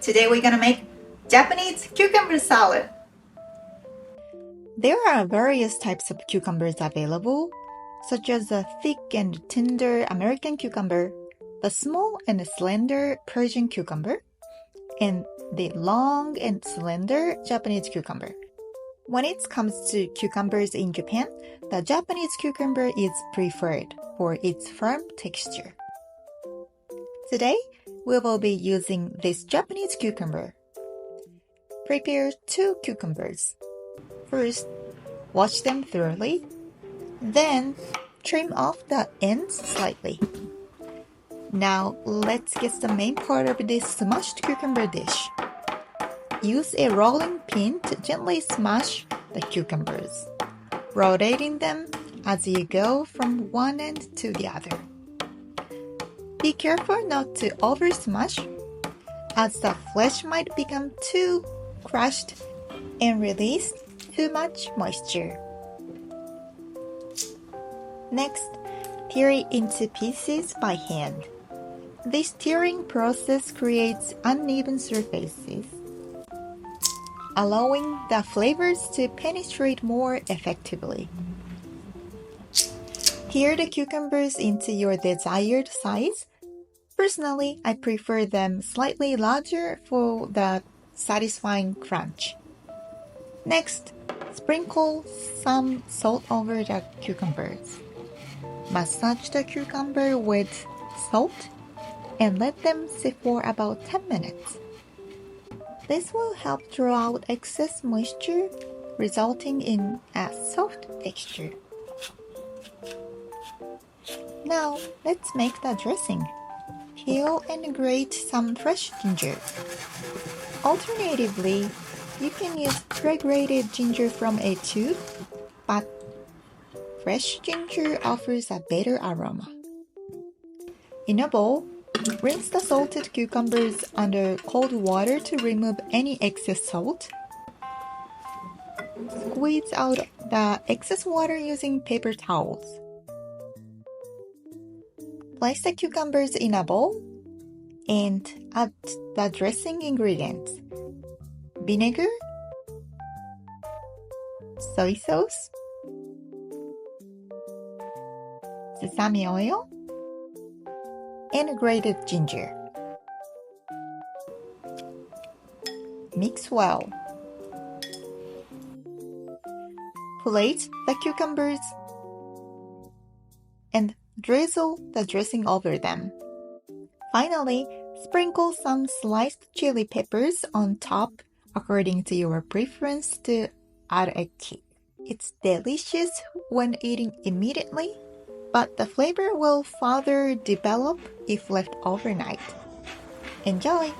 Today we're gonna make Japanese cucumber salad. There are various types of cucumbers available, such as the thick and tender American cucumber, the small and slender Persian cucumber, and the long and slender Japanese cucumber. When it comes to cucumbers in Japan, the Japanese cucumber is preferred for its firm texture. Today, we will be using this Japanese cucumber. Prepare 2 cucumbers. First, wash them thoroughly. Then, trim off the ends slightly. Now, let's get the main part of this smashed cucumber dish. Use a rolling pin to gently smash the cucumbers, rotating them as you go from one end to the other. Be careful not to over smash, as the flesh might become too crushed and release too much moisture. Next, tear it into pieces by hand. This tearing process creates uneven surfaces, allowing the flavors to penetrate more effectively. Tear the cucumbers into your desired size. Personally, I prefer them slightly larger for the satisfying crunch. Next, sprinkle some salt over the cucumbers. Massage the cucumber with salt and let them sit for about 10 minutes. This will help draw out excess moisture, resulting in a soft texture. Now, let's make the dressing. Peel and grate some fresh ginger. Alternatively, you can use pre-grated ginger from a tube, but fresh ginger offers a better aroma. In a bowl, rinse the salted cucumbers under cold water to remove any excess salt. Squeeze out the excess water using paper towels. Place the cucumbers in a bowl and add the dressing ingredients: vinegar, soy sauce, sesame oil, and grated ginger. Mix well. Plate the cucumbers and drizzle the dressing over them. Finally, sprinkle some sliced chili peppers on top according to your preference to add a kick. It's delicious when eating immediately, but the flavor will further develop if left overnight. Enjoy!